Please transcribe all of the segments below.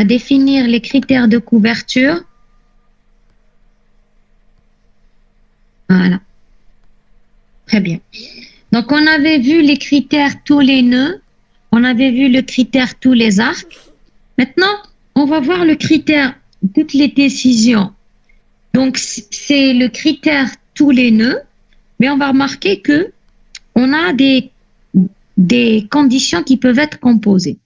à définir les critères de couverture. Voilà. Très bien. Donc, on avait vu les critères tous les nœuds. On avait vu le critère tous les arcs. Maintenant, on va voir le critère toutes les décisions. Donc, c'est le critère tous les nœuds. Mais on va remarquer que on a des conditions qui peuvent être composées.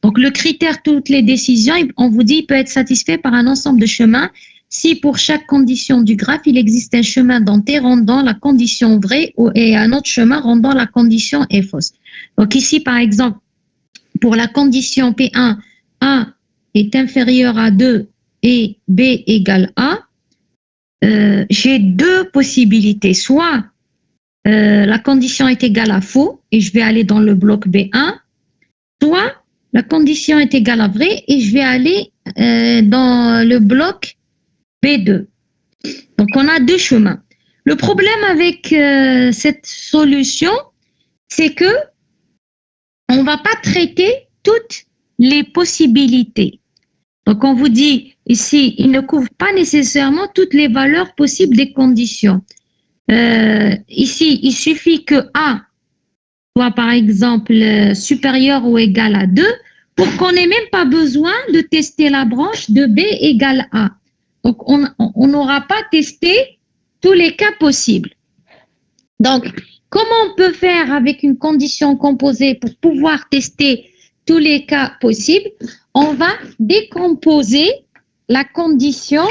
Donc, le critère toutes les décisions, on vous dit, il peut être satisfait par un ensemble de chemins si pour chaque condition du graphe, il existe un chemin denté rendant la condition vraie et un autre chemin rendant la condition est fausse. Donc ici, par exemple, pour la condition P1, A est inférieur à 2 et B égale A, j'ai deux possibilités. Soit la condition est égale à faux et je vais aller dans le bloc B1, soit la condition est égale à vrai et je vais aller dans le bloc B2. Donc, on a deux chemins. Le problème avec cette solution, c'est que on ne va pas traiter toutes les possibilités. Donc, on vous dit ici, il ne couvre pas nécessairement toutes les valeurs possibles des conditions. Ici, il suffit que A soit, par exemple, supérieur ou égal à 2 pour qu'on n'ait même pas besoin de tester la branche de B égale A. Donc, on n'aura pas testé tous les cas possibles. Donc, comment on peut faire avec une condition composée pour pouvoir tester tous les cas possibles? On va décomposer la condition.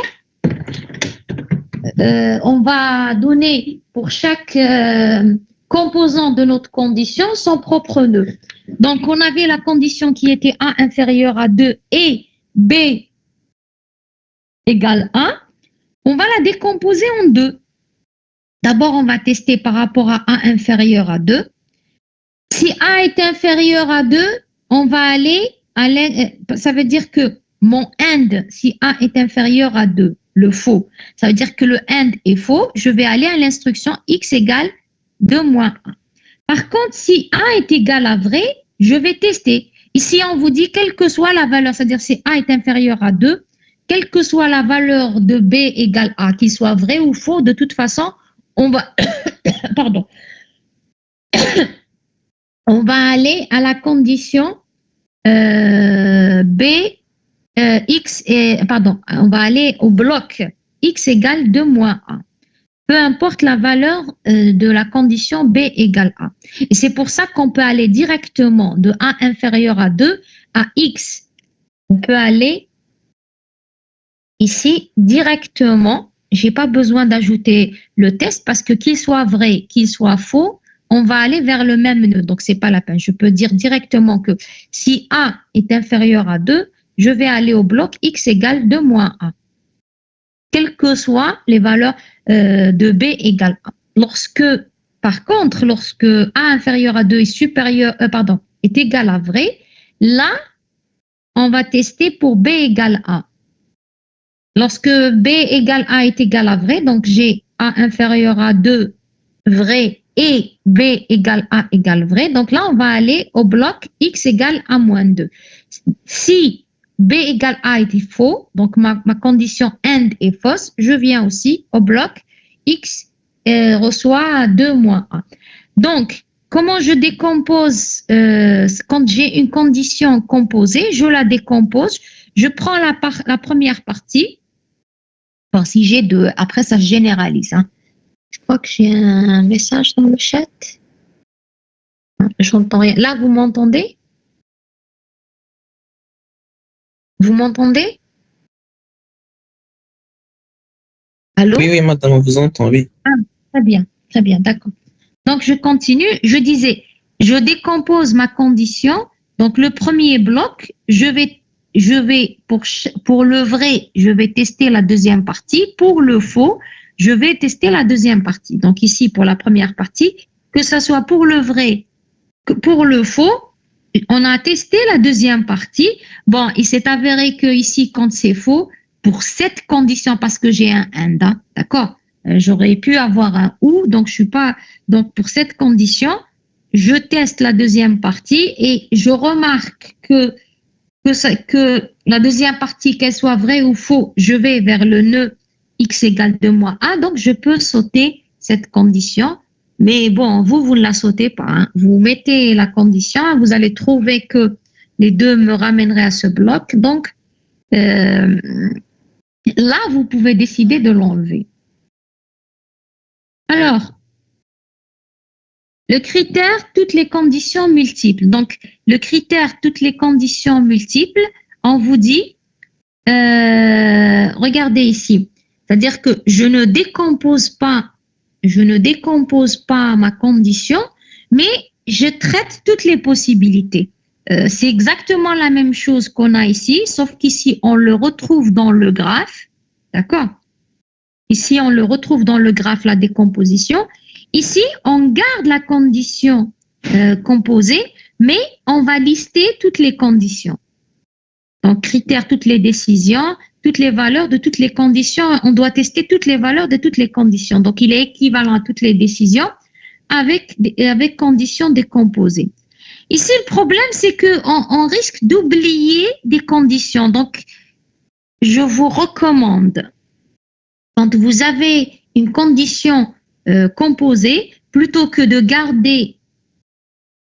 On va donner pour chaque composant de notre condition son propre nœud. Donc, on avait la condition qui était A inférieur à 2 et B égale 1, on va la décomposer en deux. D'abord, on va tester par rapport à A inférieur à 2. Si A est inférieur à 2, on va aller à ça veut dire que mon AND, si A est inférieur à 2, le faux, ça veut dire que le AND est faux, je vais aller à l'instruction X égale 2 moins 1. Par contre, si A est égal à vrai, je vais tester. Ici, on vous dit, quelle que soit la valeur, c'est-à-dire si A est inférieur à 2, quelle que soit la valeur de B égale A, qu'il soit vrai ou faux, de toute façon, on va, pardon, on va aller à la condition B, X, on va aller au bloc X égale 2 moins 1. Peu importe la valeur de la condition B égale A. Et c'est pour ça qu'on peut aller directement de A inférieur à 2 à X. On peut aller ici directement. Je n'ai pas besoin d'ajouter le test parce que qu'il soit vrai, qu'il soit faux, on va aller vers le même nœud. Donc, ce n'est pas la peine. Je peux dire directement que si A est inférieur à 2, je vais aller au bloc X égale 2 moins 1. Quelles que soient les valeurs de B égale A. Par contre, lorsque A inférieur à 2 est est égal à vrai, là, on va tester pour B égale A. Lorsque B égale A est égal à vrai, donc j'ai A inférieur à 2 vrai et B égale A égale vrai. Donc là, on va aller au bloc X égale A moins 2. Si B égale A est faux, donc ma condition AND est fausse, je viens aussi au bloc X reçoit 2 moins 1. Donc, comment je décompose quand j'ai une condition composée, je la décompose, je prends la première partie. Bon, si j'ai deux, après ça se généralise. Hein. Je crois que j'ai un message dans le chat. J'entends rien. Là, vous m'entendez? Vous m'entendez? Allô? Oui, madame, on vous entend, oui. Ah, très bien, d'accord. Donc, je continue. Je disais, je décompose ma condition. Donc, le premier bloc, je vais pour le vrai, je vais tester la deuxième partie. Pour le faux, je vais tester la deuxième partie. Donc, ici, pour la première partie, que ce soit pour le vrai que pour le faux, on a testé la deuxième partie. Bon, il s'est avéré que ici, quand c'est faux, pour cette condition, parce que j'ai un AND, hein, d'accord, j'aurais pu avoir un OU, donc je suis pas. Donc pour cette condition, je teste la deuxième partie et je remarque que que la deuxième partie, qu'elle soit vraie ou faux, je vais vers le nœud x égale 2 moins a, donc je peux sauter cette condition. Mais bon, vous ne la sautez pas. Hein. Vous mettez la condition, vous allez trouver que les deux me ramèneraient à ce bloc. Donc, là, vous pouvez décider de l'enlever. Alors, le critère, toutes les conditions multiples. Donc, le critère, toutes les conditions multiples, on vous dit, regardez ici, c'est-à-dire que je ne décompose pas ma condition, mais je traite toutes les possibilités. C'est exactement la même chose qu'on a ici, sauf qu'ici, on le retrouve dans le graphe, d'accord? Ici, on le retrouve dans le graphe, la décomposition. Ici, on garde la condition composée, mais on va lister toutes les conditions. Donc, critères, toutes les décisions, toutes les valeurs de toutes les conditions. On doit tester toutes les valeurs de toutes les conditions. Donc, il est équivalent à toutes les décisions avec conditions décomposées. Ici, le problème, c'est qu'on risque d'oublier des conditions. Donc, je vous recommande, quand vous avez une condition composée, plutôt que de garder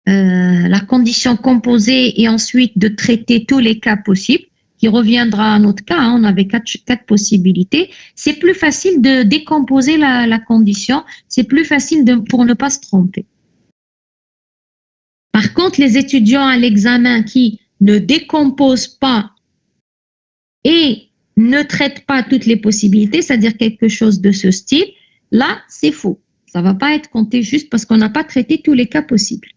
la condition composée et ensuite de traiter tous les cas possibles, qui reviendra à notre cas, hein, on avait quatre possibilités, c'est plus facile de décomposer la condition, c'est plus facile pour ne pas se tromper. Par contre, les étudiants à l'examen qui ne décomposent pas et ne traitent pas toutes les possibilités, c'est-à-dire quelque chose de ce style, là, c'est faux. Ça ne va pas être compté juste parce qu'on n'a pas traité tous les cas possibles.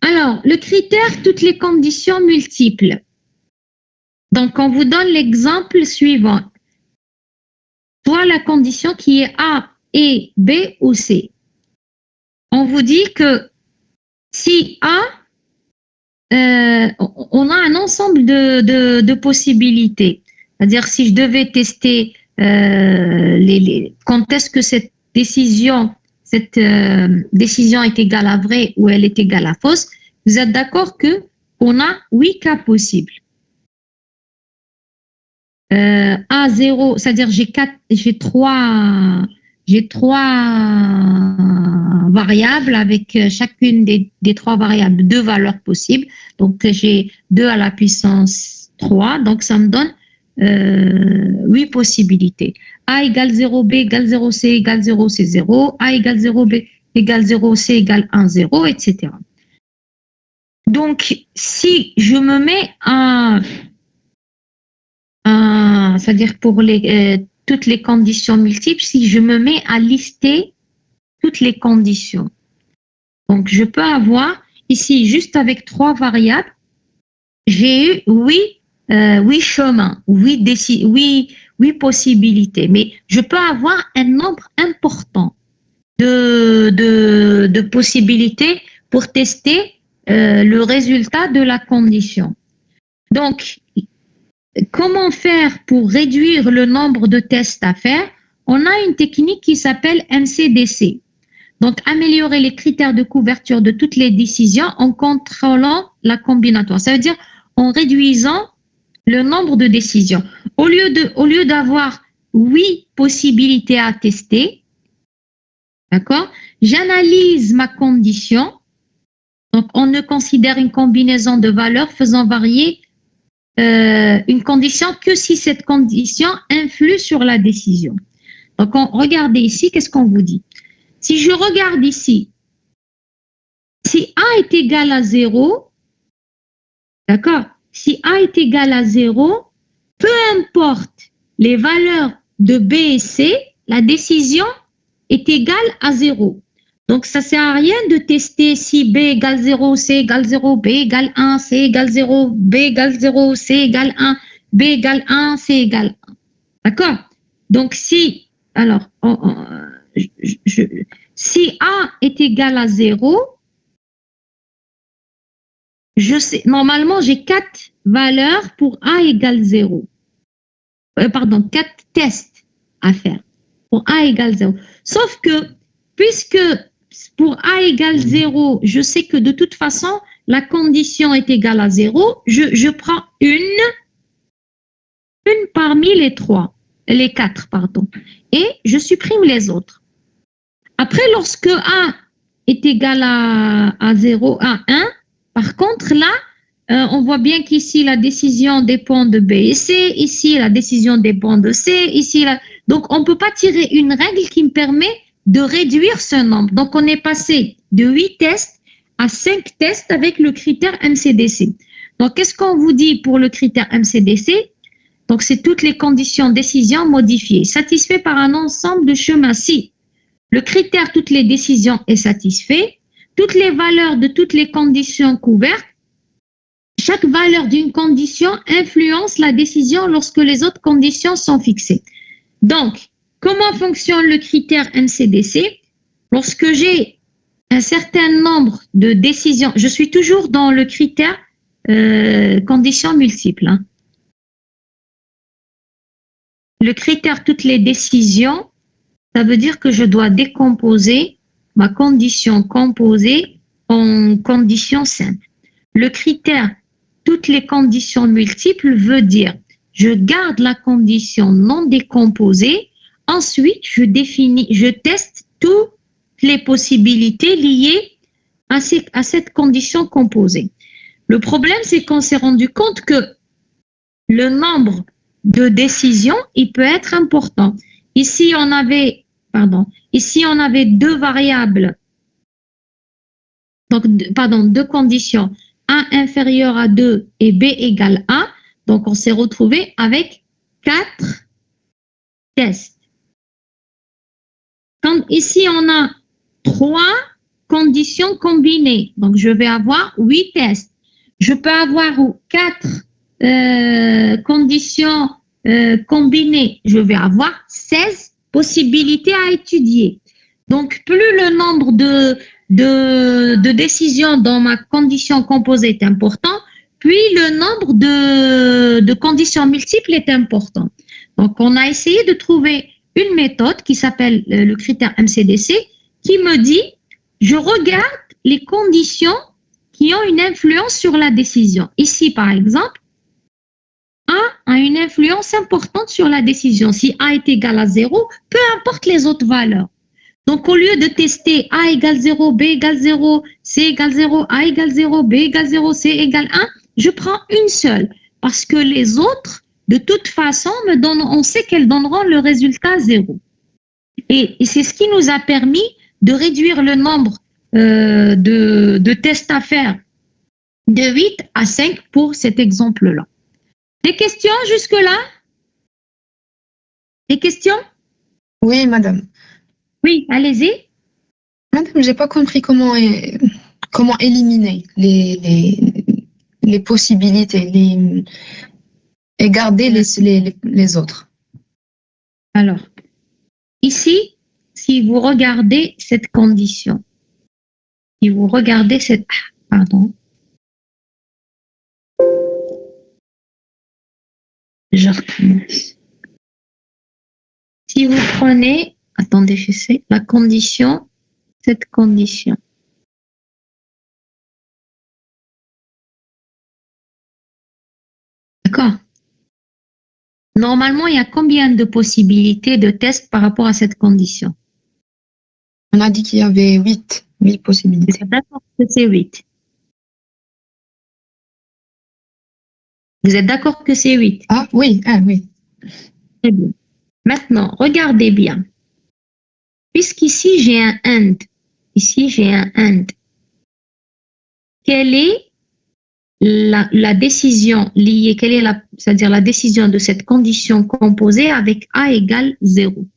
Alors, le critère, toutes les conditions multiples. Donc, on vous donne l'exemple suivant. Soit la condition qui est A et B ou C. On vous dit que si A, on a un ensemble de possibilités. C'est-à-dire, si je devais tester quand est-ce que cette décision est égale à vraie ou elle est égale à fausse, vous êtes d'accord qu'on a 8 cas possibles. A0, c'est-à-dire j'ai trois variables avec chacune des trois variables 2 valeurs possibles. Donc, j'ai 2 à la puissance 3, donc ça me donne 8 possibilités. A égale 0, B égale 0, C égale 0, C 0, A égale 0, B égale 0, C égale 1, 0, etc. Donc, si je me mets c'est-à-dire pour toutes les conditions multiples, si je me mets à lister toutes les conditions. Donc, je peux avoir ici, juste avec 3 variables, j'ai eu 8 chemins, 8 possibilités. Mais je peux avoir un nombre important de possibilités pour tester le résultat de la condition. Donc, comment faire pour réduire le nombre de tests à faire? On a une technique qui s'appelle MCDC. Donc, améliorer les critères de couverture de toutes les décisions en contrôlant la combinatoire. Ça veut dire en réduisant le nombre de décisions. Au lieu d'avoir 8 possibilités à tester, d'accord, j'analyse ma condition. Donc, on ne considère une combinaison de valeurs faisant varier une condition que si cette condition influe sur la décision. Donc, regardez ici, qu'est-ce qu'on vous dit? Si je regarde ici, si A est égal à 0, d'accord? Si A est égal à 0, peu importe les valeurs de B et C, la décision est égale à 0. Donc, ça ne sert à rien de tester si B égale 0, C égale 0, B égale 1, C égale 0, B égale 0, C égale 1, B égale 1, C égale 1. D'accord? Donc, si A est égal à 0, normalement, j'ai 4 valeurs pour A égale 0. 4 tests à faire pour A égale 0. Sauf que, puisque pour A égale 0, je sais que de toute façon, la condition est égale à 0, je prends une parmi les quatre, pardon, et je supprime les autres. Après, lorsque A est égal à 0, à 1, par contre, là, on voit bien qu'ici, la décision dépend de B et C, ici, la décision dépend de C, ici, donc on ne peut pas tirer une règle qui me permet de réduire ce nombre. Donc, on est passé de 8 tests à 5 tests avec le critère MCDC. Donc, qu'est-ce qu'on vous dit pour le critère MCDC? Donc, c'est toutes les conditions décision modifiées, satisfait par un ensemble de chemins. Si le critère toutes les décisions est satisfait, toutes les valeurs de toutes les conditions couvertes, chaque valeur d'une condition influence la décision lorsque les autres conditions sont fixées. Donc, comment fonctionne le critère MCDC? Lorsque j'ai un certain nombre de décisions, je suis toujours dans le critère conditions multiples. Hein. Le critère toutes les décisions, ça veut dire que je dois décomposer ma condition composée en condition simple. Le critère toutes les conditions multiples veut dire je garde la condition non décomposée, ensuite je teste toutes les possibilités liées à cette condition composée. Le problème, c'est qu'on s'est rendu compte que le nombre de décisions, il peut être important. Ici, on avait deux variables, donc, deux conditions, A inférieur à 2 et B égale A. Donc, on s'est retrouvé avec 4 tests. Ici, on a 3 conditions combinées. Donc, je vais avoir 8 tests. Je peux avoir 4 conditions combinées. Je vais avoir 16 possibilités à étudier. Donc, plus le nombre de décisions dans ma condition composée est important, puis le nombre de conditions multiples est important. Donc, on a essayé de trouver une méthode qui s'appelle le critère MCDC qui me dit, je regarde les conditions qui ont une influence sur la décision. Ici, par exemple, A a une influence importante sur la décision. Si A est égal à 0, peu importe les autres valeurs. Donc, au lieu de tester A égale 0, B égale 0, C égale 0, A égale 0, B égale 0, C égale 1, je prends une seule. Parce que les autres, de toute façon, on sait qu'elles donneront le résultat 0. Et c'est ce qui nous a permis de réduire le nombre de tests à faire de 8 à 5 pour cet exemple-là. Des questions jusque-là? Des questions? Oui, madame. Oui, allez-y. Madame, j'ai pas compris comment éliminer les possibilités et garder les autres. Alors, ici, si vous regardez cette condition, si vous regardez cette... Pardon. Je recommence. Si vous prenez... Attendez, je sais. La condition, cette condition. D'accord. Normalement, il y a combien de possibilités de tests par rapport à cette condition? On a dit qu'il y avait 8 possibilités. Vous êtes d'accord que c'est 8? Vous êtes d'accord que c'est 8? Ah oui, oui. Très bien. Maintenant, regardez bien. Puisqu'ici, j'ai un AND. Ici, j'ai un AND. Quelle est la décision liée, c'est-à-dire la décision de cette condition composée avec A égale 0?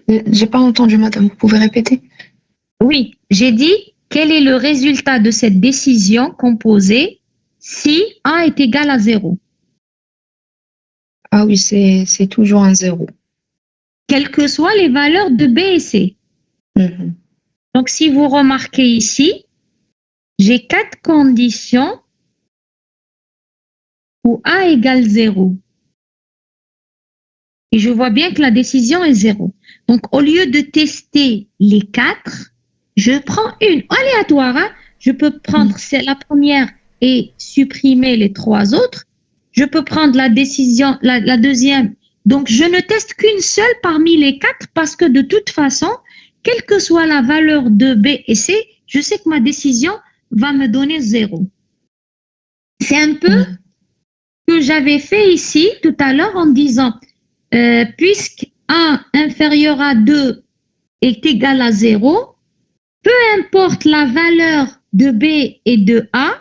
J'ai pas entendu, madame. Vous pouvez répéter? Oui, j'ai dit quel est le résultat de cette décision composée si A est égal à 0? Ah oui, c'est toujours un 0. Quelles que soient les valeurs de B et C. Mhm. Donc, si vous remarquez ici, j'ai 4 conditions où A égale 0. et je vois bien que la décision est 0. Donc, au lieu de tester les 4, je prends une aléatoire. Hein. Je peux prendre la première et supprimer les 3 autres. Je peux prendre la décision, la deuxième. Donc, je ne teste qu'une seule parmi les 4 parce que de toute façon, quelle que soit la valeur de B et C, je sais que ma décision va me donner 0. C'est un peu ce que j'avais fait ici tout à l'heure en disant, puisque A inférieur à 2 est égal à 0, peu importe la valeur de B et de A,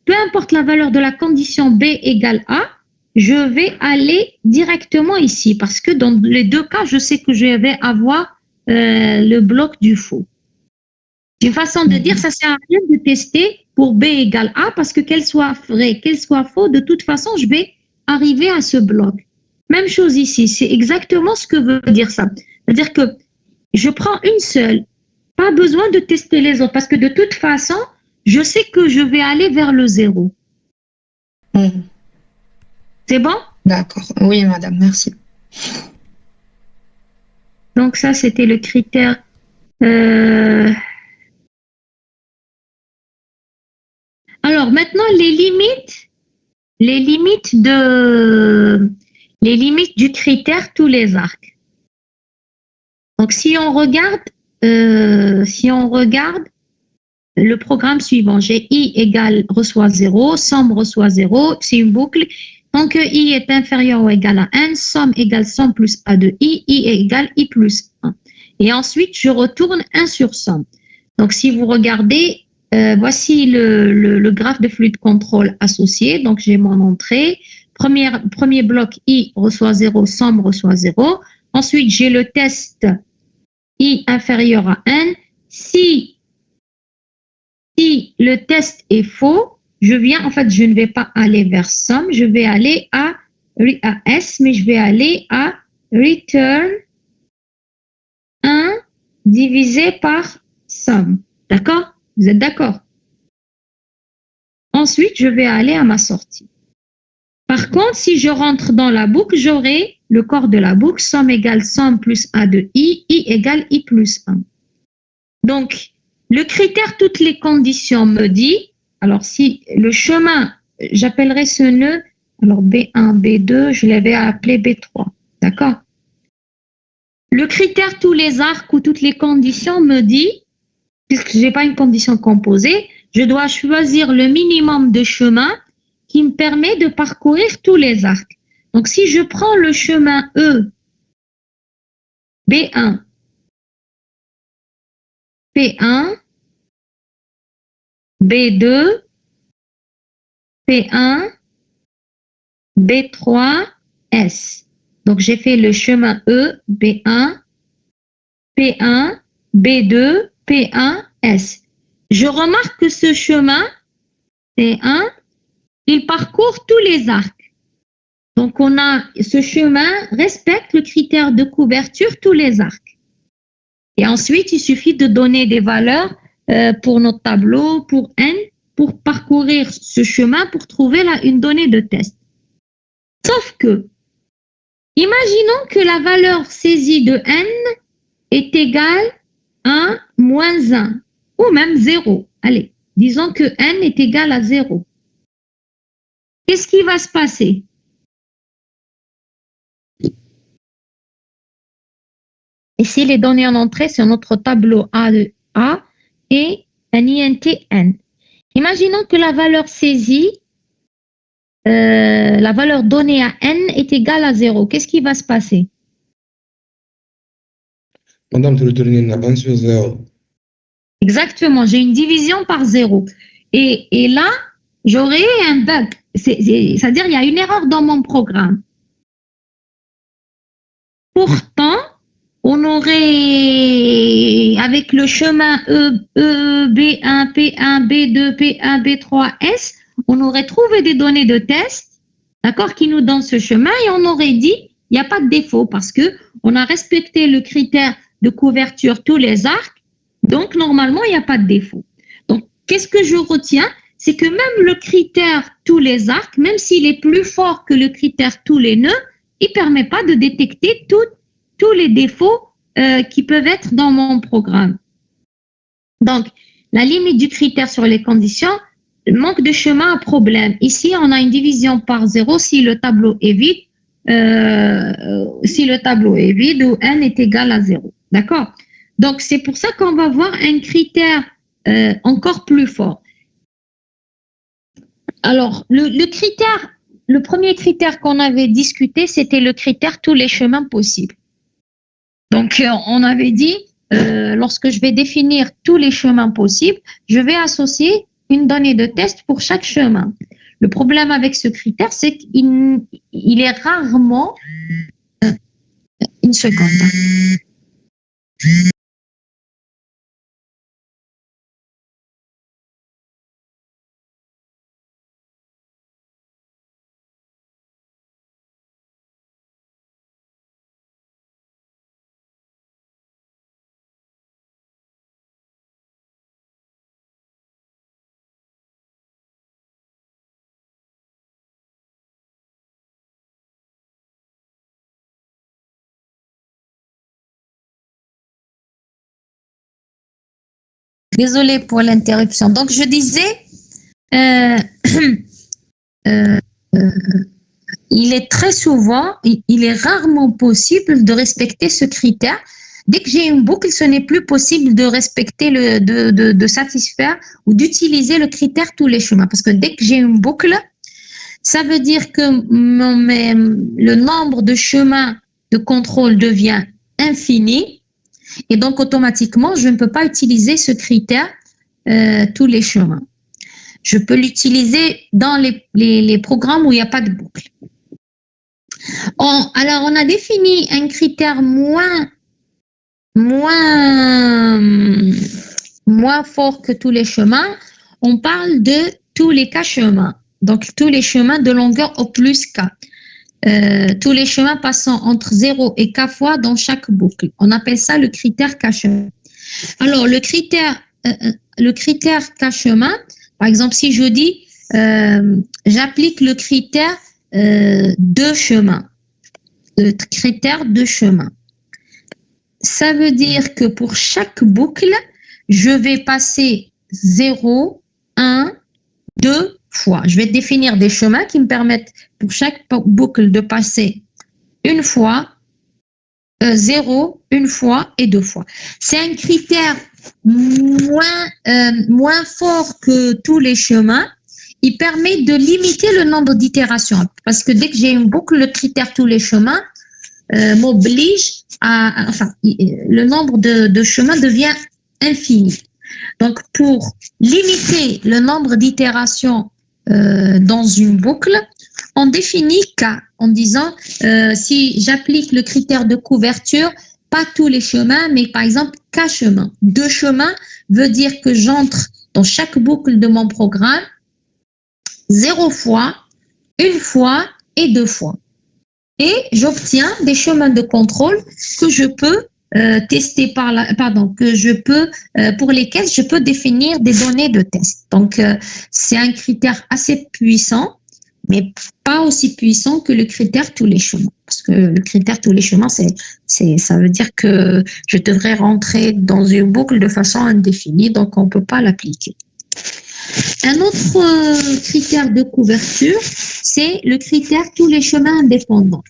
peu importe la valeur de la condition B égale A, je vais aller directement ici parce que dans les 2 cas, je sais que je vais avoir le bloc du faux. C'est une façon de dire, ça ne sert à rien de tester pour B égale A parce que qu'elle soit vraie, qu'elle soit faux, de toute façon, je vais arriver à ce bloc. Même chose ici, c'est exactement ce que veut dire ça. C'est-à-dire que je prends une seule, pas besoin de tester les autres parce que de toute façon, je sais que je vais aller vers le 0. C'est bon? D'accord. Oui, madame, merci. Donc ça, c'était le critère. Alors maintenant, les limites du critère tous les arcs. Donc si on regarde le programme suivant, j'ai I reçoit 0, somme reçoit 0, c'est une boucle. Tant que I est inférieur ou égal à 1, somme égale somme plus A de I égale I plus 1. Et ensuite, je retourne 1 sur somme. Donc, si vous regardez, voici le graphe de flux de contrôle associé. Donc, j'ai mon entrée. Premier bloc, I reçoit 0, somme reçoit 0. Ensuite, j'ai le test I inférieur à 1. Si le test est faux, je ne vais pas aller vers somme, je vais aller à S, mais je vais aller à return 1 divisé par somme. D'accord? Vous êtes d'accord? Ensuite, je vais aller à ma sortie. Par contre, si je rentre dans la boucle, j'aurai le corps de la boucle, somme égale somme plus A de I égale I plus 1. Donc, le critère toutes les conditions me dit, alors si le chemin, j'appellerai ce nœud, alors B1, B2, je l'avais appelé B3, d'accord? Le critère tous les arcs ou toutes les conditions me dit, puisque je n'ai pas une condition composée, je dois choisir le minimum de chemin qui me permet de parcourir tous les arcs. Donc si je prends le chemin E, B1, P1, B2, P1, B3, S. Donc, j'ai fait le chemin E, B1, P1, B2, P1, S. Je remarque que ce chemin, P1, il parcourt tous les arcs. Donc, ce chemin respecte le critère de couverture tous les arcs. Et ensuite, il suffit de donner des valeurs pour notre tableau, pour N, pour parcourir ce chemin pour trouver une donnée de test. Sauf que, imaginons que la valeur saisie de N est égale à moins 1 ou même 0. Allez, disons que N est égal à 0. Qu'est-ce qui va se passer? Ici, les données en entrée sur notre tableau A de A et un INT N. Imaginons que la valeur saisie, la valeur donnée à N est égale à 0. Qu'est-ce qui va se passer? Madame, tu retournes 1 sur 0. Exactement, j'ai une division par 0. Et là, j'aurai un bug. C'est-à-dire, il y a une erreur dans mon programme. Pourtant, on aurait, avec le chemin B1, P1, B2, P1, B3, S, on aurait trouvé des données de test, d'accord, qui nous donnent ce chemin et on aurait dit, il n'y a pas de défaut parce que on a respecté le critère de couverture tous les arcs, donc normalement, il n'y a pas de défaut. Donc, qu'est-ce que je retiens? C'est que même le critère tous les arcs, même s'il est plus fort que le critère tous les nœuds, il ne permet pas de détecter tous les défauts qui peuvent être dans mon programme. Donc, la limite du critère sur les conditions, manque de chemin à problème. Ici, on a une division par 0 si le tableau est vide, ou n est égal à 0. D'accord? Donc, c'est pour ça qu'on va voir un critère encore plus fort. Alors, le premier critère qu'on avait discuté, c'était le critère tous les chemins possibles. Donc, on avait dit, lorsque je vais définir tous les chemins possibles, je vais associer une donnée de test pour chaque chemin. Le problème avec ce critère, c'est qu'il est rarement... Une seconde. Désolée pour l'interruption. Donc, je disais, il est très souvent, il est rarement possible de respecter ce critère. Dès que j'ai une boucle, ce n'est plus possible de respecter, de satisfaire ou d'utiliser le critère tous les chemins. Parce que dès que j'ai une boucle, ça veut dire que le nombre de chemins de contrôle devient infini. Et donc, automatiquement, je ne peux pas utiliser ce critère tous les chemins. Je peux l'utiliser dans les programmes où il n'y a pas de boucle. Alors, on a défini un critère moins fort que tous les chemins. On parle de tous les k chemins. Donc, tous les chemins de longueur au plus k. Tous les chemins passant entre 0 et k fois dans chaque boucle. On appelle ça le critère k chemin. Alors, le critère k chemin, par exemple, si je dis j'applique le critère de chemin, ça veut dire que pour chaque boucle, je vais passer 0, 1, 2 fois. Je vais définir des chemins qui me permettent pour chaque boucle de passer une fois, 0, une fois et 2 fois. C'est un critère moins fort que tous les chemins. Il permet de limiter le nombre d'itérations. Parce que dès que j'ai une boucle, le critère tous les chemins m'oblige le nombre de chemins devient infini. Donc, pour limiter le nombre d'itérations dans une boucle, on définit K en disant si j'applique le critère de couverture, pas tous les chemins, mais par exemple K chemins. 2 chemins veut dire que j'entre dans chaque boucle de mon programme 0 fois, 1 fois et 2 fois. Et j'obtiens des chemins de contrôle que je peux tester pour lesquels je peux définir des données de test. Donc, c'est un critère assez puissant, mais pas aussi puissant que le critère tous les chemins. Parce que le critère tous les chemins, ça veut dire que je devrais rentrer dans une boucle de façon indéfinie, donc on ne peut pas l'appliquer. Un autre critère de couverture, c'est le critère tous les chemins indépendants.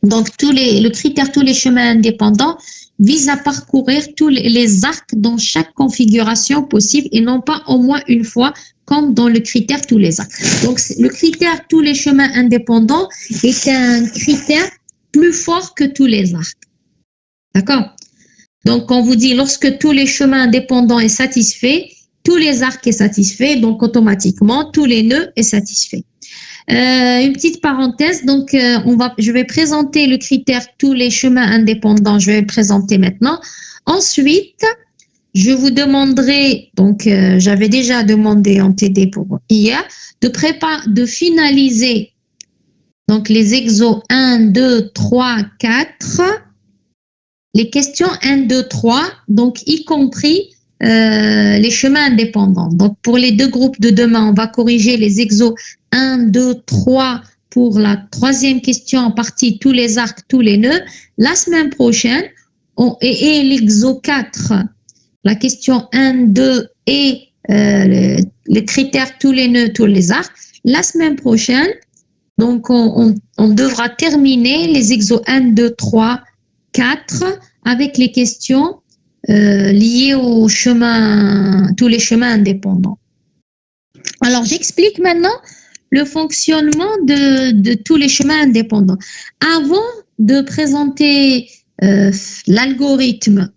Donc, le critère tous les chemins indépendants vise à parcourir tous les arcs dans chaque configuration possible et non pas au moins une fois comme dans le critère tous les arcs. Donc, le critère tous les chemins indépendants est un critère plus fort que tous les arcs. D'accord? Donc, on vous dit lorsque tous les chemins indépendants est satisfait, tous les arcs est satisfait, donc automatiquement, tous les nœuds est satisfait. Une petite parenthèse, donc je vais présenter le critère tous les chemins indépendants, je vais le présenter maintenant. Ensuite, je vous demanderai, donc j'avais déjà demandé en TD pour hier, de finaliser donc les exos 1, 2, 3, 4, les questions 1, 2, 3, donc y compris les chemins indépendants. Donc, pour les 2 groupes de demain, on va corriger les exos 1, 2, 3 pour la troisième question en partie, tous les arcs, tous les nœuds. La semaine prochaine, et l'exo 4, la question 1, 2 et les critères, tous les nœuds, tous les arcs. La semaine prochaine, donc on devra terminer les exos 1, 2, 3, 4 avec les questions liées aux chemins, tous les chemins indépendants. Alors, j'explique maintenant le fonctionnement de tous les chemins indépendants. Avant de présenter l'algorithme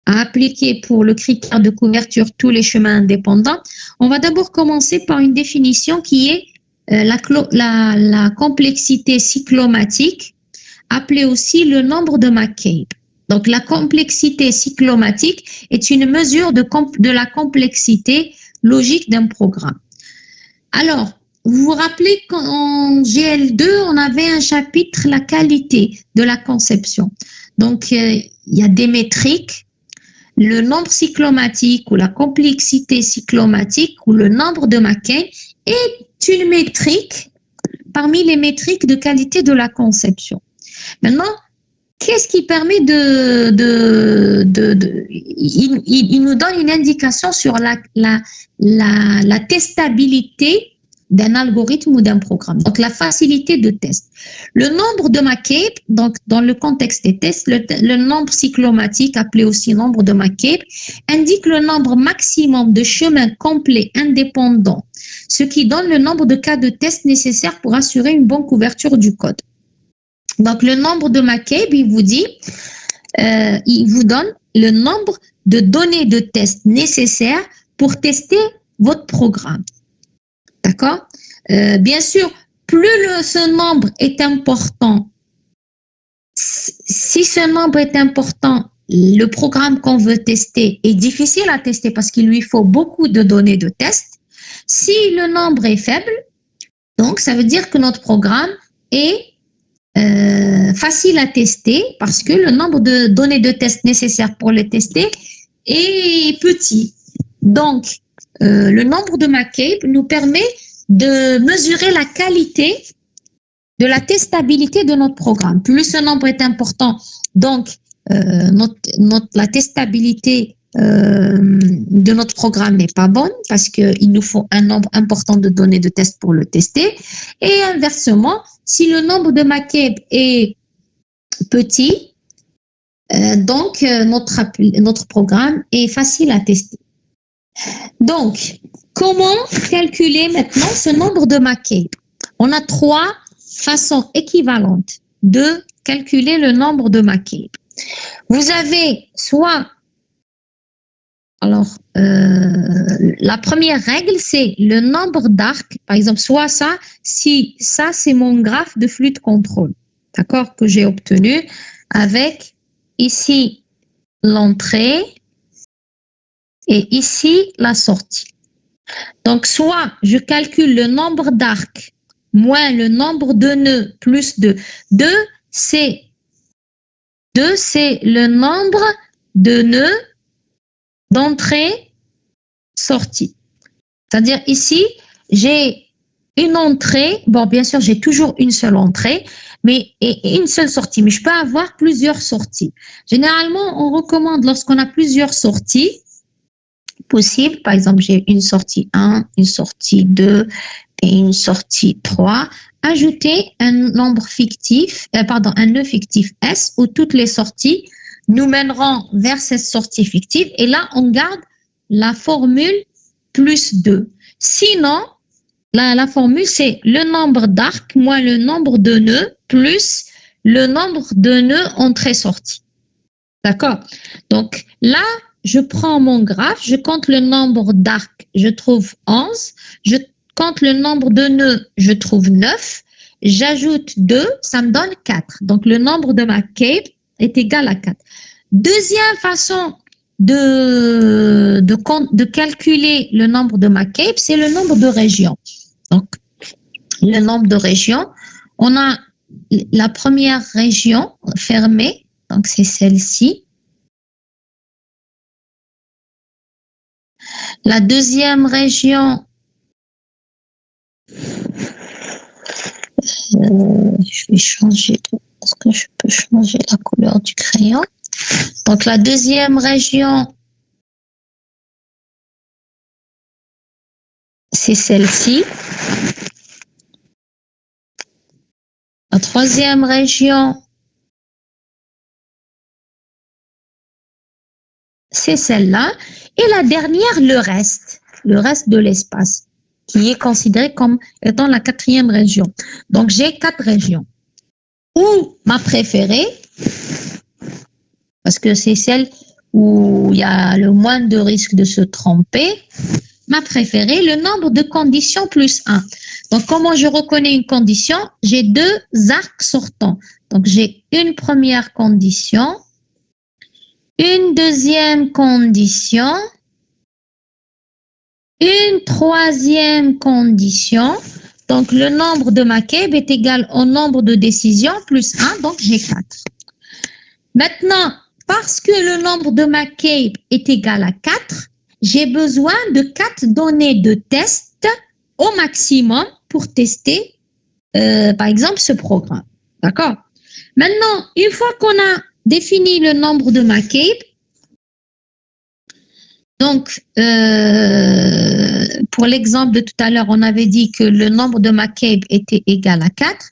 à appliquer pour le critère de couverture tous les chemins indépendants, on va d'abord commencer par une définition qui est la complexité cyclomatique, appelée aussi le nombre de McCabe. Donc, la complexité cyclomatique est une mesure de la complexité logique d'un programme. Alors, vous vous rappelez qu'en GL2, on avait un chapitre, la qualité de la conception. Donc, il y a des métriques, le nombre cyclomatique ou la complexité cyclomatique ou le nombre de McCabe est une métrique parmi les métriques de qualité de la conception. Maintenant, qu'est-ce qui permet il nous donne une indication sur la testabilité d'un algorithme ou d'un programme. Donc, la facilité de test. Le nombre de McCabe, donc dans le contexte des tests, le nombre cyclomatique, appelé aussi nombre de McCabe, indique le nombre maximum de chemins complets indépendants, ce qui donne le nombre de cas de test nécessaires pour assurer une bonne couverture du code. Donc, le nombre de McCabe, il vous donne le nombre de données de test nécessaires pour tester votre programme. D'accord? Bien sûr, plus ce nombre est important, si ce nombre est important, le programme qu'on veut tester est difficile à tester parce qu'il lui faut beaucoup de données de test. Si le nombre est faible, donc ça veut dire que notre programme est facile à tester parce que le nombre de données de test nécessaires pour le tester est petit. Donc, le nombre de McCabe nous permet de mesurer la qualité de la testabilité de notre programme. Plus ce nombre est important, donc la testabilité de notre programme n'est pas bonne parce qu'il nous faut un nombre important de données de test pour le tester. Et inversement, si le nombre de McCabe est petit, donc notre programme est facile à tester. Donc, comment calculer maintenant ce nombre de McCabe? On a 3 façons équivalentes de calculer le nombre de McCabe. Vous avez soit, alors, la première règle, c'est le nombre d'arcs. Par exemple, soit ça, si ça, c'est mon graphe de flux de contrôle, d'accord, que j'ai obtenu avec ici l'entrée et ici la sortie. Donc, soit je calcule le nombre d'arcs moins le nombre de nœuds plus 2. 2, c'est le nombre de nœuds d'entrée, sortie. C'est-à-dire ici, j'ai une entrée. Bon, bien sûr, j'ai toujours une seule entrée, et une seule sortie. Mais je peux avoir plusieurs sorties. Généralement, on recommande lorsqu'on a plusieurs sorties possibles. Par exemple, j'ai une sortie 1, une sortie 2 et une sortie 3. Ajouter un nombre fictif, un nœud fictif S où toutes les sorties nous mèneront vers cette sortie fictive. Et là, on garde la formule plus 2. Sinon, la formule, c'est le nombre d'arcs moins le nombre de nœuds plus le nombre de nœuds entrée-sortie. D'accord? Donc là, je prends mon graphe, je compte le nombre d'arcs, je trouve 11. Je compte le nombre de nœuds, je trouve 9. J'ajoute 2, ça me donne 4. Donc le nombre de McCabe est égal à 4. Deuxième façon de calculer le nombre de McCabe, c'est le nombre de régions. Donc, le nombre de régions, on a la première région fermée, donc c'est celle-ci. La deuxième région, Je vais changer. Est-ce que je peux changer la couleur du crayon? Donc, la deuxième région, c'est celle-ci. La troisième région, c'est celle-là. Et la dernière, le reste de l'espace, qui est considéré comme étant la quatrième région. Donc, j'ai 4 régions. Ou ma préférée, parce que c'est celle où il y a le moins de risque de se tromper. Ma préférée, le nombre de conditions plus 1. Donc, comment je reconnais une condition? J'ai 2 arcs sortants. Donc, j'ai une première condition, une deuxième condition, une troisième condition. Donc, le nombre de McCabe est égal au nombre de décisions plus 1, donc j'ai 4. Maintenant, parce que le nombre de McCabe est égal à 4, j'ai besoin de 4 données de test au maximum pour tester, par exemple, ce programme. D'accord? Maintenant, une fois qu'on a défini le nombre de McCabe, donc, pour l'exemple de tout à l'heure, on avait dit que le nombre de McCabe était égal à 4.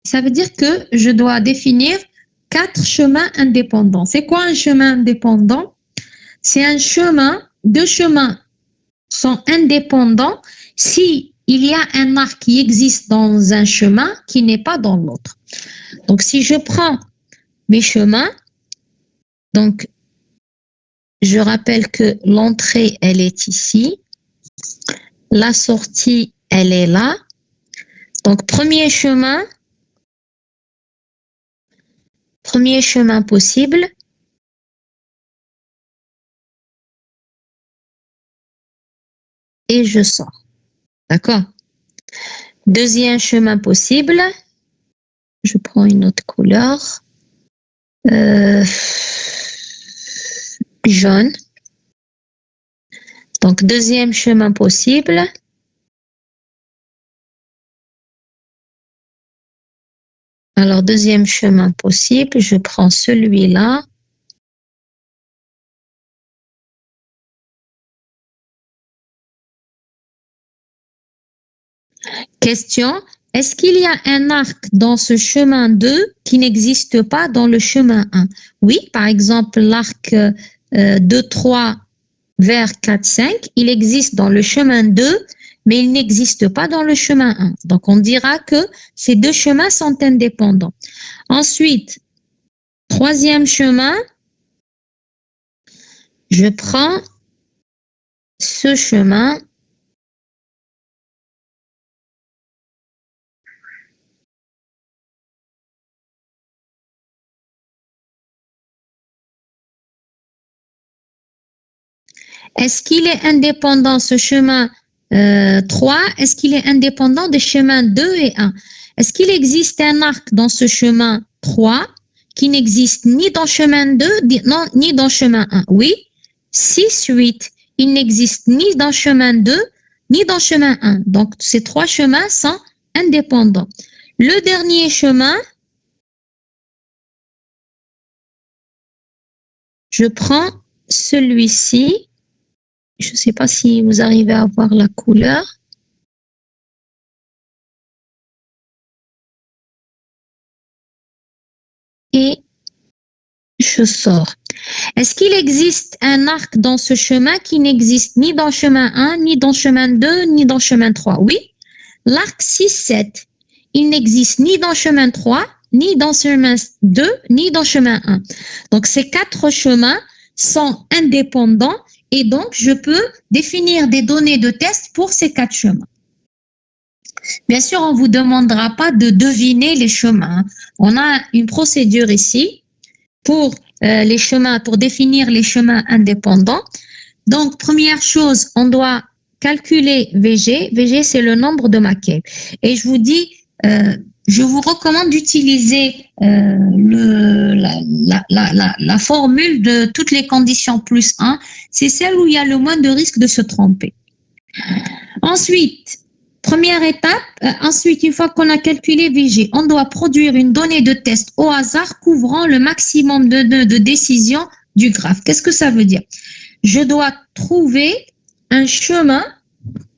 Ça veut dire que je dois définir 4 chemins indépendants. C'est quoi un chemin indépendant? C'est un chemin, 2 chemins sont indépendants si il y a un arc qui existe dans un chemin qui n'est pas dans l'autre. Donc, si je prends mes chemins, donc, je rappelle que l'entrée, elle est ici. La sortie, elle est là. Donc, premier chemin possible. Et je sors. D'accord? Deuxième chemin possible. Je prends une autre couleur. Jaune. Donc, deuxième chemin possible. Alors, deuxième chemin possible, je prends celui-là. Question, est-ce qu'il y a un arc dans ce chemin 2 qui n'existe pas dans le chemin 1? Oui, par exemple, l'arc 2, 3 vers 4, 5, il existe dans le chemin 2, mais il n'existe pas dans le chemin 1. Donc, on dira que ces 2 chemins sont indépendants. Ensuite, troisième chemin, je prends ce chemin. Est-ce qu'il est indépendant, ce chemin 3? Est-ce qu'il est indépendant des chemins 2 et 1? Est-ce qu'il existe un arc dans ce chemin 3 qui n'existe ni dans chemin 2, ni dans chemin 1? Oui. 6, 8. Il n'existe ni dans chemin 2, ni dans chemin 1. Donc, ces 3 chemins sont indépendants. Le dernier chemin, je prends celui-ci. Je ne sais pas si vous arrivez à voir la couleur. Et je sors. Est-ce qu'il existe un arc dans ce chemin qui n'existe ni dans chemin 1, ni dans chemin 2, ni dans chemin 3? Oui. L'arc 6, 7. Il n'existe ni dans chemin 3, ni dans chemin 2, ni dans chemin 1. Donc, ces 4 chemins sont indépendants et donc, je peux définir des données de test pour ces 4 chemins. Bien sûr, on ne vous demandera pas de deviner les chemins. On a une procédure ici pour les chemins, pour définir les chemins indépendants. Donc, première chose, on doit calculer VG. VG, c'est le nombre de McCabe. Et je vous dis, je vous recommande d'utiliser la formule de toutes les conditions plus 1. C'est celle où il y a le moins de risque de se tromper. Ensuite, première étape, ensuite, une fois qu'on a calculé VG, on doit produire une donnée de test au hasard couvrant le maximum de nœuds de décision du graphe. Qu'est-ce que ça veut dire? Je dois trouver un chemin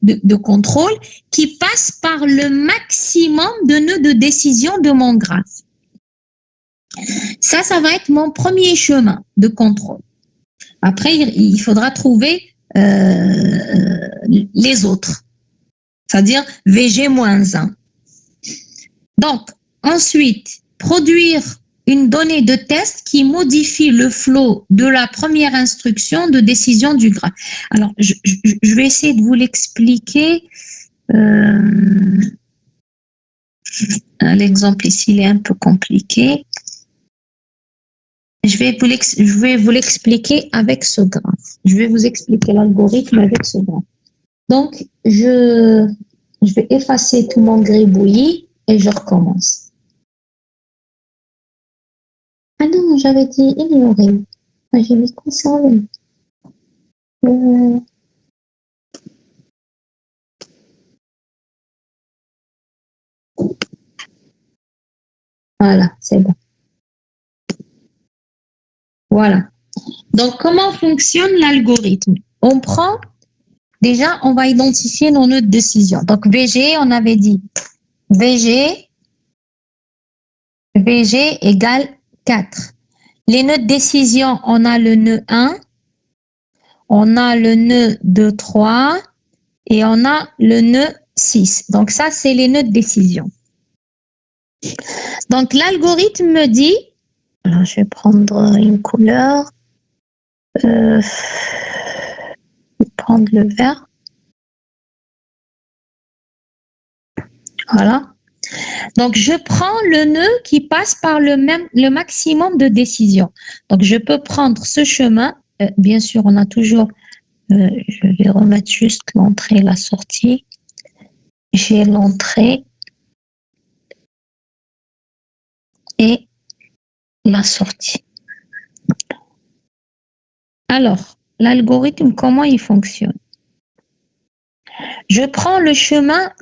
de contrôle qui passe par le maximum de nœuds de décision de mon graphe. Ça va être mon premier chemin de contrôle. Après, il faudra trouver les autres, c'est-à-dire VG-1. Donc, ensuite, produire une donnée de test qui modifie le flow de la première instruction de décision du graphe. Alors, je vais essayer de vous l'expliquer. L'exemple ici, il est un peu compliqué. Je vais vous l'expliquer avec ce graphe. Je vais vous expliquer l'algorithme avec ce graphe. Donc, je vais effacer tout mon gribouillis et je recommence. Ah non, j'avais dit ignorer. J'ai mis conserver. Voilà, c'est bon. Voilà. Donc, comment fonctionne l'algorithme? On va identifier nos nœuds de décision. Donc, VG, on avait dit VG égale 4. Les nœuds de décision, on a le nœud 1, on a le nœud 2, 3 et on a le nœud 6. Donc, ça, c'est les nœuds de décision. Donc, l'algorithme me dit, alors je vais prendre une couleur, je vais prendre le vert. Voilà. Donc, je prends le nœud qui passe par le maximum de décision. Donc, je peux prendre ce chemin. Bien sûr, on a toujours, je vais remettre juste l'entrée et la sortie. J'ai l'entrée et la sortie. Alors, l'algorithme, comment il fonctionne? Je prends le chemin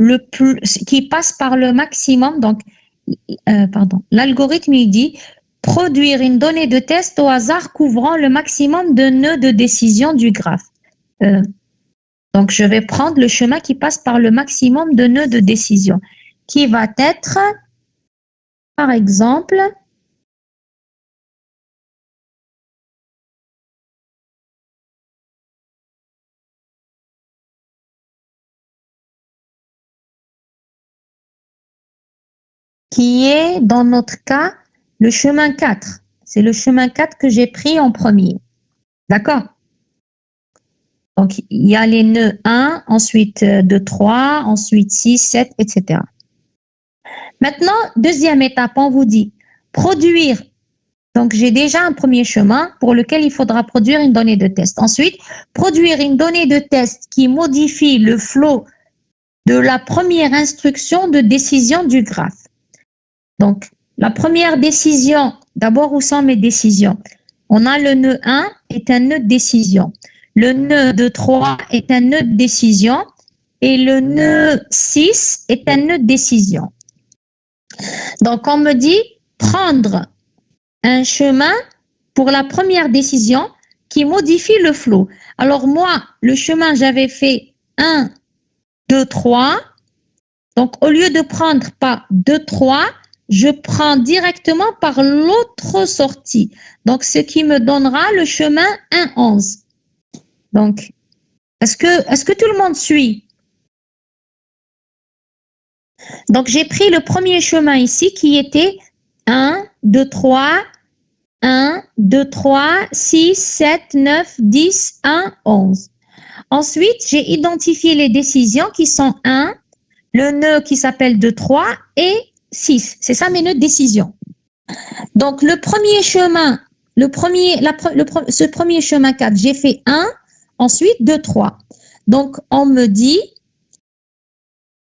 qui passe par le maximum. Donc, l'algorithme, il dit produire une donnée de test au hasard couvrant le maximum de nœuds de décision du graphe. Donc, je vais prendre le chemin qui passe par le maximum de nœuds de décision, qui va être, par exemple, qui est, dans notre cas, le chemin 4. C'est le chemin 4 que j'ai pris en premier. D'accord? Donc, il y a les nœuds 1, ensuite 2, 3, ensuite 6, 7, etc. Maintenant, deuxième étape, on vous dit produire. Donc, j'ai déjà un premier chemin pour lequel il faudra produire une donnée de test. Ensuite, produire une donnée de test qui modifie le flow de la première instruction de décision du graphe. Donc, la première décision, d'abord, où sont mes décisions? On a le nœud 1 est un nœud de décision. Le nœud 2, 3 est un nœud de décision. Et le nœud 6 est un nœud de décision. Donc, on me dit prendre un chemin pour la première décision qui modifie le flow. Alors, moi, le chemin, j'avais fait 1, 2, 3. Donc, au lieu de prendre par 2, 3, je prends directement par l'autre sortie. Donc, ce qui me donnera le chemin 1, 11. Donc, est-ce que tout le monde suit? Donc, j'ai pris le premier chemin ici qui était 1, 2, 3, 1, 2, 3, 6, 7, 9, 10, 1, 11. Ensuite, j'ai identifié les décisions qui sont 1, le nœud qui s'appelle 2, 3 et 6. C'est ça mes nœuds de décision. Donc, le premier chemin, ce premier chemin 4, j'ai fait 1, ensuite 2, 3. Donc, on me dit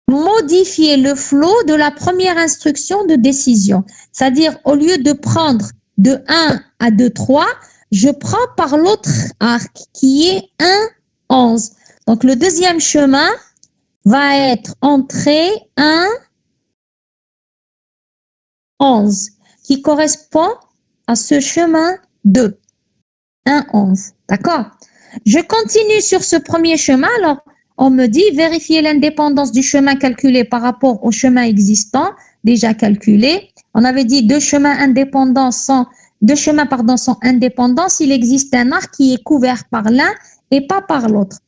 modifier le flow de la première instruction de décision. C'est-à-dire, au lieu de prendre de 1 à 2, 3, je prends par l'autre arc qui est 1, 11. Donc, le deuxième chemin, va être entrée 1, 11, qui correspond à ce chemin 2. 1, 11. D'accord? Je continue sur ce premier chemin. Alors, on me dit vérifier l'indépendance du chemin calculé par rapport au chemin existant, déjà calculé. On avait dit deux chemins sont indépendants s'il existe un arc qui est couvert par l'un et pas par l'autre.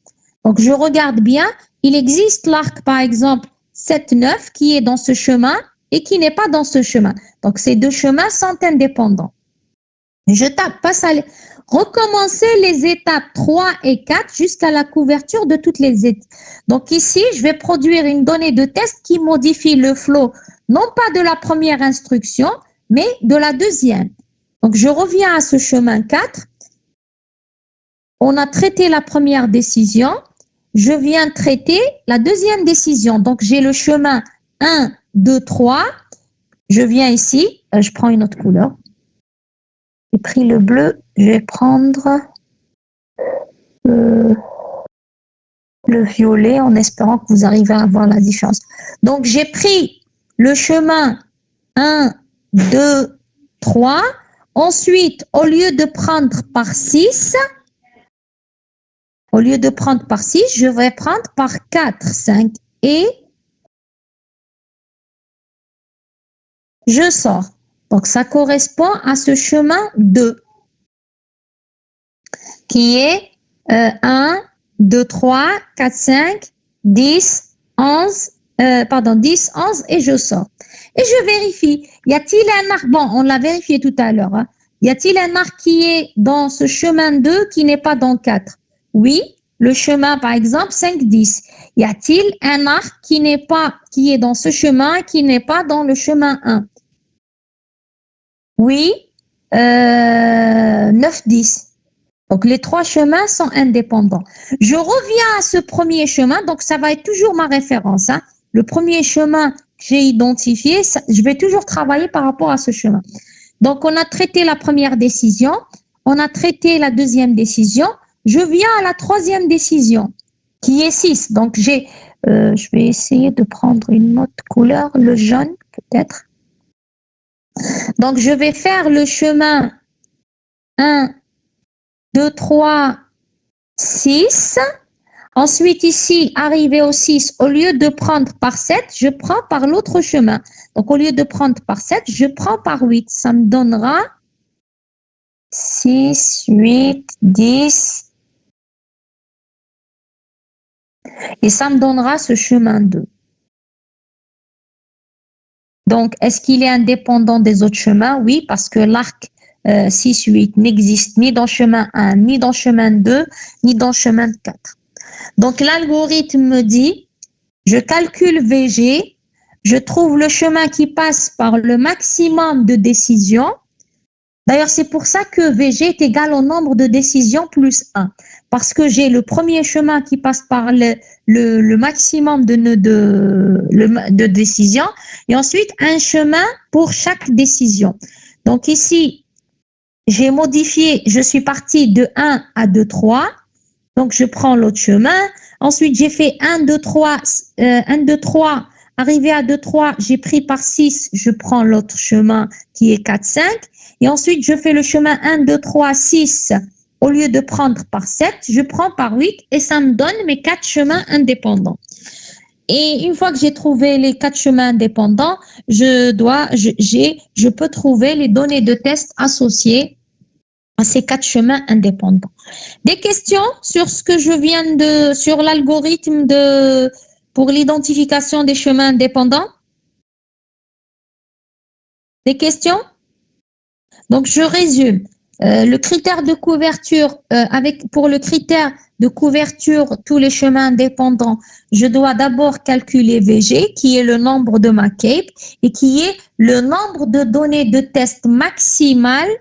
Donc, je regarde bien. Il existe l'arc, par exemple, 7, 9, qui est dans ce chemin et qui n'est pas dans ce chemin. Donc, ces deux chemins sont indépendants. Je passe à recommencer les étapes 3 et 4 jusqu'à la couverture de toutes les étapes. Donc ici, je vais produire une donnée de test qui modifie le flow, non pas de la première instruction, mais de la deuxième. Donc je reviens à ce chemin 4. On a traité la première décision. Je viens traiter la deuxième décision. Donc j'ai le chemin 1, 2, 3. Je viens ici, je prends une autre couleur. J'ai pris le bleu, je vais prendre le violet en espérant que vous arrivez à voir la différence. Donc, j'ai pris le chemin 1, 2, 3. Ensuite, au lieu de prendre par 6, je vais prendre par 4, 5 et je sors. Donc, ça correspond à ce chemin 2 qui est 1, 2, 3, 4, 5, 10, 11 et je sors. Et je vérifie. Y a-t-il un arc? Bon, on l'a vérifié tout à l'heure. Hein. Y a-t-il un arc qui est dans ce chemin 2 qui n'est pas dans 4? Oui, le chemin, par exemple, 5, 10. Y a-t-il un arc qui est dans ce chemin qui n'est pas dans le chemin 1? Oui, 9, 10. Donc, les trois chemins sont indépendants. Je reviens à ce premier chemin. Donc, ça va être toujours ma référence. Hein. Le premier chemin que j'ai identifié, je vais toujours travailler par rapport à ce chemin. Donc, on a traité la première décision. On a traité la deuxième décision. Je viens à la troisième décision, qui est 6. Donc, je vais essayer de prendre une autre couleur, le jaune peut-être. Donc, je vais faire le chemin 1, 2, 3, 6. Ensuite, ici, arrivé au 6, au lieu de prendre par 7, je prends par l'autre chemin. Donc, au lieu de prendre par 7, je prends par 8. Ça me donnera 6, 8, 10. Et ça me donnera ce chemin 2. Donc, est-ce qu'il est indépendant des autres chemins? Oui, parce que l'arc 6, 8 n'existe ni dans chemin 1, ni dans chemin 2, ni dans chemin 4. Donc, l'algorithme me dit, je calcule VG, je trouve le chemin qui passe par le maximum de décisions. D'ailleurs, c'est pour ça que VG est égal au nombre de décisions plus 1. Parce que j'ai le premier chemin qui passe par le maximum de décisions et ensuite un chemin pour chaque décision. Donc ici, j'ai modifié, je suis partie de 1 à 2, 3. Donc, je prends l'autre chemin. Ensuite, j'ai fait 1, 2, 3, 1, 2, 3. Arrivé à 2, 3, j'ai pris par 6, je prends l'autre chemin qui est 4, 5. Et ensuite, je fais le chemin 1, 2, 3, 6. Au lieu de prendre par 7, je prends par 8 et ça me donne mes 4 chemins indépendants. Et une fois que j'ai trouvé les 4 chemins indépendants, je peux trouver les données de test associées à ces 4 chemins indépendants. Des questions sur ce que je viens sur l'algorithme pour l'identification des chemins indépendants? Des questions? Donc, je résume. Le critère de couverture, pour le critère de couverture, tous les chemins indépendants, je dois d'abord calculer VG, qui est le nombre de ma cape, et qui est le nombre de données de test maximales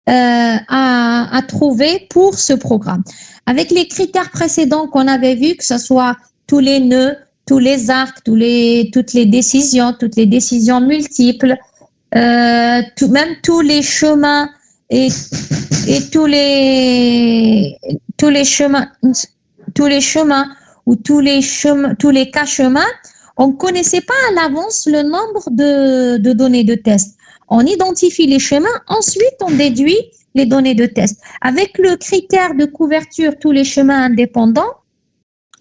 à trouver pour ce programme. Avec les critères précédents qu'on avait vus, que ce soit tous les nœuds, tous les arcs, toutes les décisions multiples, même tous les chemins et tous les chemins ou tous les cas chemins, on ne connaissait pas à l'avance le nombre de données de test. On identifie les chemins, ensuite on déduit les données de test. Avec le critère de couverture tous les chemins indépendants,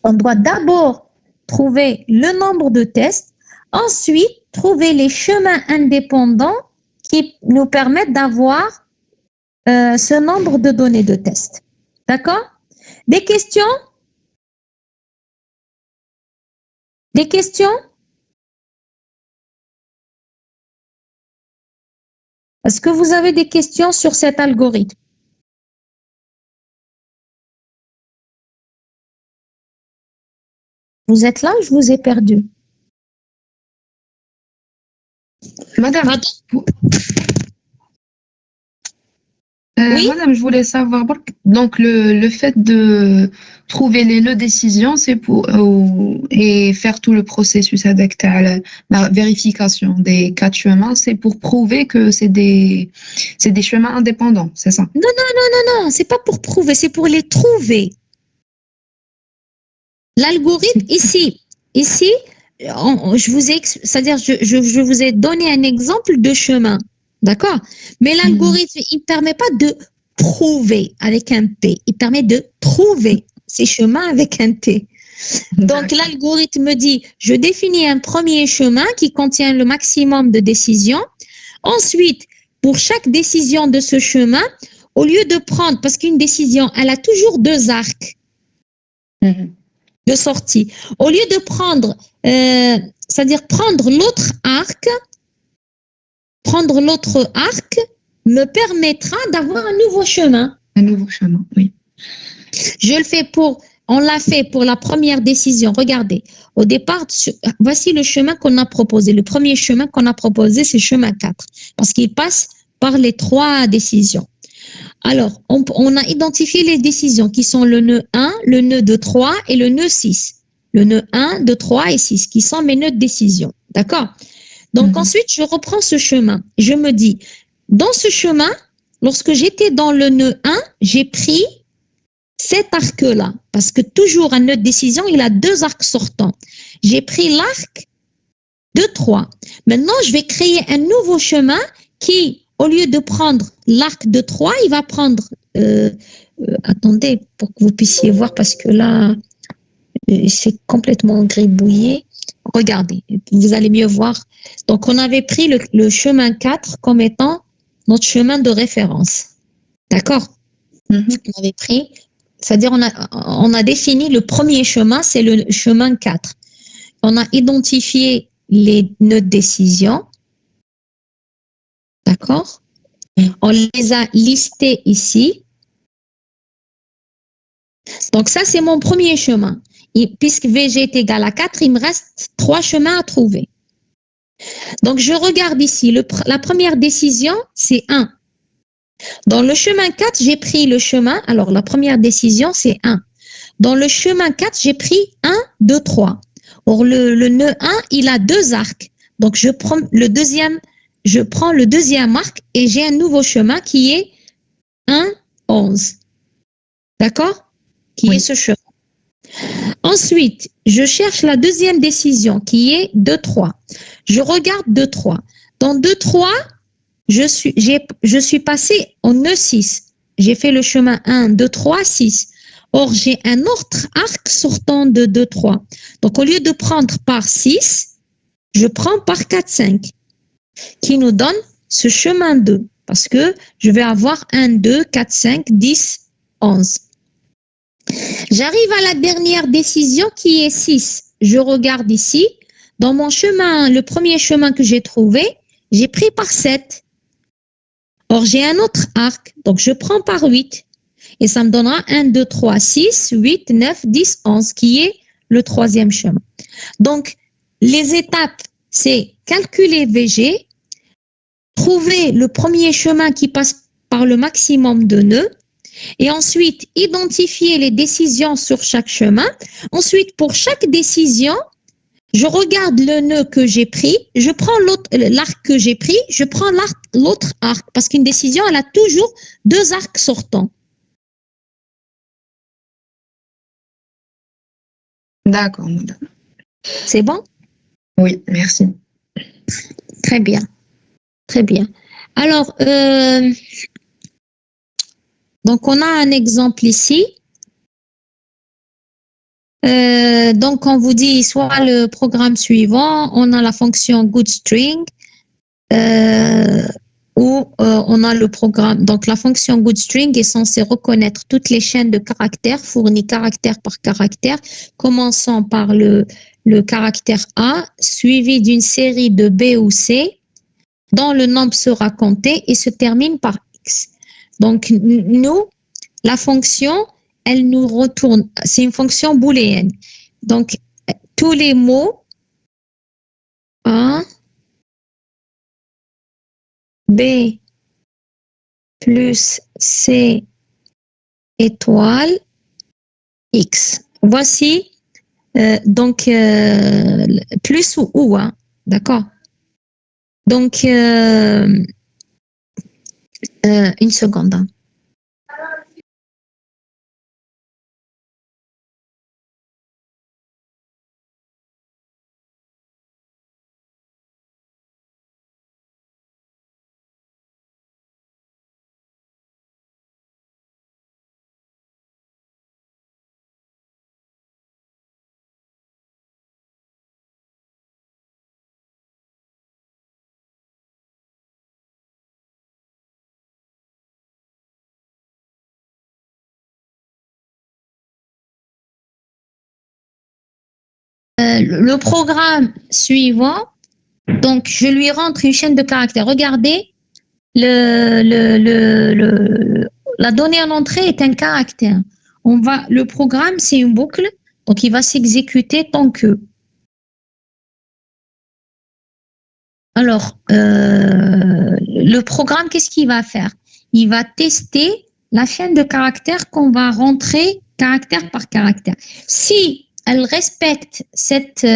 on doit d'abord trouver le nombre de tests, ensuite trouver les chemins indépendants qui nous permettent d'avoir ce nombre de données de test. D'accord? Des questions? Des questions? Est-ce que vous avez des questions sur cet algorithme? Vous êtes là ou je vous ai perdu? Madame, Oui. Madame, je voulais savoir, donc le fait de trouver les nœuds décision, c'est pour et faire tout le processus avec la vérification des quatre chemins, c'est pour prouver que c'est des chemins indépendants, c'est ça? Non, c'est pas pour prouver, c'est pour les trouver. L'algorithme ici, je vous ai donné un exemple de chemin, d'accord? Mais l'algorithme, il permet pas de prouver avec un P, il permet de trouver ces chemins avec un T. Donc l'algorithme me dit, je définis un premier chemin qui contient le maximum de décisions. Ensuite, pour chaque décision de ce chemin, au lieu de prendre, parce qu'une décision, elle a toujours deux arcs. De sortie. Au lieu de prendre, c'est-à-dire prendre l'autre arc me permettra d'avoir un nouveau chemin. Un nouveau chemin, oui. On l'a fait pour la première décision. Regardez, au départ, voici le chemin qu'on a proposé. Le premier chemin qu'on a proposé, c'est chemin 4, parce qu'il passe par les 3 décisions. Alors, on a identifié les décisions qui sont le nœud 1, le nœud de 3 et le nœud 6. Le nœud 1, 2, 3 et 6 qui sont mes nœuds de décision. D'accord? Donc, ensuite, je reprends ce chemin. Je me dis, dans ce chemin, lorsque j'étais dans le nœud 1, j'ai pris cet arc-là. Parce que toujours un nœud de décision, il a 2 arcs sortants. J'ai pris l'arc de 3. Maintenant, je vais créer un nouveau chemin qui, au lieu de prendre l'arc de 3, il va prendre... attendez, pour que vous puissiez voir, parce que là, c'est complètement gribouillé. Regardez, vous allez mieux voir. Donc, on avait pris le chemin 4 comme étant notre chemin de référence. D'accord? On avait pris, c'est-à-dire on a défini le premier chemin, c'est le chemin 4. On a identifié les nœuds de décision. D'accord? On les a listés ici. Donc, ça, c'est mon premier chemin. Et puisque VG est égal à 4, il me reste 3 chemins à trouver. Donc, je regarde ici. La première décision, c'est 1. Dans le chemin 4, j'ai pris le chemin. Alors, la première décision, c'est 1. Dans le chemin 4, j'ai pris 1, 2, 3. Or, le nœud 1, il a 2 arcs. Donc, je prends le deuxième arc et j'ai un nouveau chemin qui est 1, 11. D'accord? Qui est ce chemin. Ensuite, je cherche la deuxième décision qui est 2, 3. Je regarde 2, 3. Dans 2, 3, je suis passé au nœud 6. J'ai fait le chemin 1, 2, 3, 6. Or, j'ai un autre arc sortant de 2, 3. Donc, au lieu de prendre par 6, je prends par 4, 5, qui nous donne ce chemin 2. Parce que je vais avoir 1, 2, 4, 5, 10, 11. J'arrive à la dernière décision qui est 6. Je regarde ici. Dans mon chemin, le premier chemin que j'ai trouvé, j'ai pris par 7. Or, j'ai un autre arc, donc je prends par 8. Et ça me donnera 1, 2, 3, 6, 8, 9, 10, 11, qui est le troisième chemin. Donc, les étapes, c'est calculer VG, trouver le premier chemin qui passe par le maximum de nœuds, et ensuite identifier les décisions sur chaque chemin. Ensuite, pour chaque décision, je regarde le nœud que j'ai pris, je prends l'arc que j'ai pris, je prends l'autre arc, parce qu'une décision, elle a toujours 2 arcs sortants. D'accord, madame. C'est bon? Oui, merci. Très bien. Très bien. Alors, donc on a un exemple ici. Donc, on vous dit soit le programme suivant, on a la fonction goodString, où on a le programme. Donc, la fonction goodString est censée reconnaître toutes les chaînes de caractères fournies caractère par caractère, commençant par le caractère A, suivi d'une série de B ou C, dont le nombre sera compté et se termine par X. Donc, nous, la fonction, elle nous retourne, c'est une fonction booléenne. Donc, tous les mots A, B plus C étoile X. Voici donc plus ou, hein, d'accord? Donc, une seconde. Hein. Le programme suivant, donc je lui rentre une chaîne de caractères. Regardez, la donnée en entrée est un caractère. Le programme, c'est une boucle, donc il va s'exécuter tant que. Alors, le programme, qu'est-ce qu'il va faire? Il va tester la chaîne de caractères qu'on va rentrer caractère par caractère. Si elle respecte cette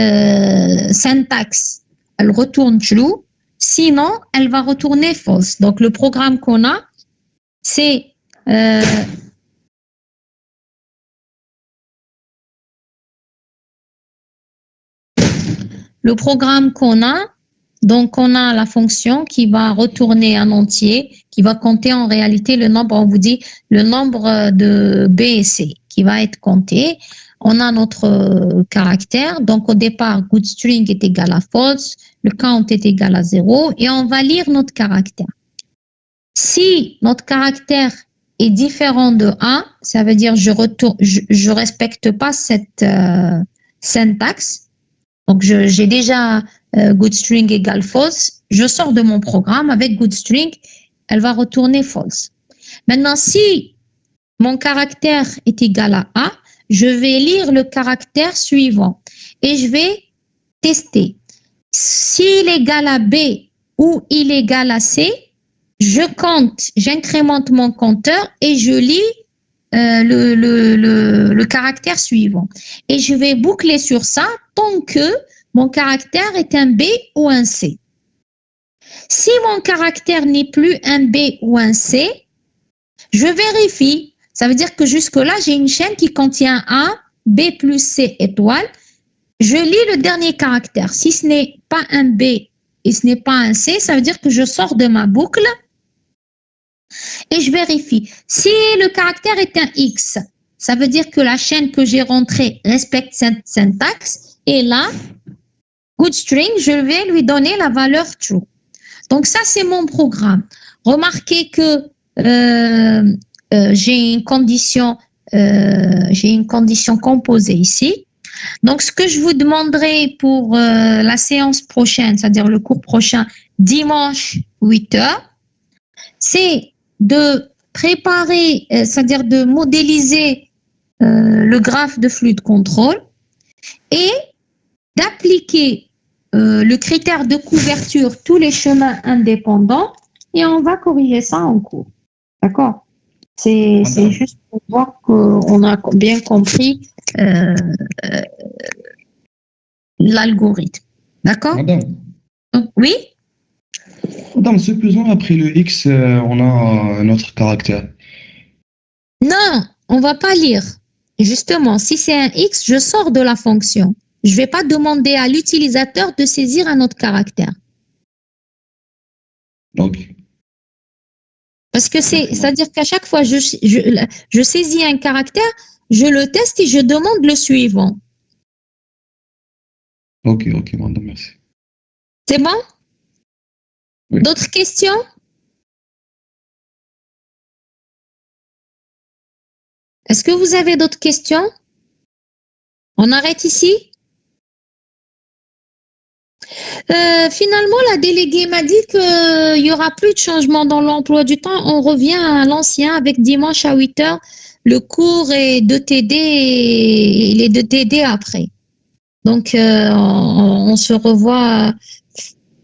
syntaxe, elle retourne true. Sinon, elle va retourner false. Donc, le programme qu'on a, c'est le programme qu'on a. Donc, on a la fonction qui va retourner un entier, qui va compter en réalité le nombre, on vous dit, le nombre de B et C qui va être compté. On a notre caractère. Donc, au départ, goodString est égal à false, le count est égal à 0 et on va lire notre caractère. Si notre caractère est différent de 1, ça veut dire je respecte pas cette syntaxe. Donc, j'ai déjà goodString égale false. Je sors de mon programme avec goodString, elle va retourner false. Maintenant, si mon caractère est égal à A, je vais lire le caractère suivant et je vais tester. S'il est égal à B ou il est égal à C, je compte, j'incrémente mon compteur et je lis le caractère suivant. Et je vais boucler sur ça tant que mon caractère est un B ou un C. Si mon caractère n'est plus un B ou un C, je vérifie. Ça veut dire que jusque-là, j'ai une chaîne qui contient A, B plus C étoile. Je lis le dernier caractère. Si ce n'est pas un B et ce n'est pas un C, ça veut dire que je sors de ma boucle et je vérifie. Si le caractère est un X, ça veut dire que la chaîne que j'ai rentrée respecte cette syntaxe. Et là, goodString, je vais lui donner la valeur true. Donc ça, c'est mon programme. Remarquez que j'ai une condition composée ici. Donc, ce que je vous demanderai pour la séance prochaine, c'est-à-dire le cours prochain, dimanche 8h, c'est de préparer, c'est-à-dire de modéliser le graphe de flux de contrôle et d'appliquer le critère de couverture tous les chemins indépendants et on va corriger ça en cours. D'accord? C'est juste pour voir qu'on a bien compris l'algorithme. D'accord? Madame, Oui? madame, supposons après le X, on a un autre caractère. Non, on va pas lire. Justement, si c'est un X, je sors de la fonction. Je ne vais pas demander à l'utilisateur de saisir un autre caractère. Ok. Parce que c'est-à-dire qu'à chaque fois je saisis un caractère, je le teste et je demande le suivant. Ok, madame, merci. C'est bon? Oui. D'autres questions? Est-ce que vous avez d'autres questions? On arrête ici? Finalement, la déléguée m'a dit qu'il n'y aura plus de changement dans l'emploi du temps. On revient à l'ancien avec dimanche à 8 heures. Le cours est 2 TD et les 2 TD après. Donc, on se revoit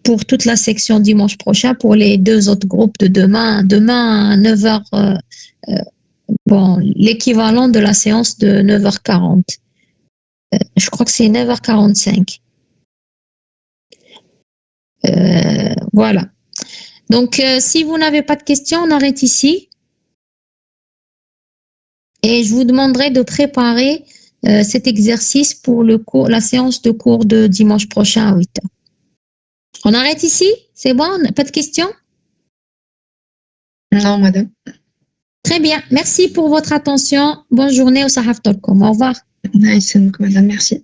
pour toute la section dimanche prochain pour les 2 autres groupes de demain. Demain à 9h, bon, l'équivalent de la séance de 9h40. Je crois que c'est 9h45. Voilà. Donc, si vous n'avez pas de questions, on arrête ici. Et je vous demanderai de préparer cet exercice pour la séance de cours de dimanche prochain à 8h. On arrête ici? C'est bon? Pas de questions? Non, madame. Très bien. Merci pour votre attention. Bonne journée au Sahaf Tolkom. Au revoir. Nice, madame, merci.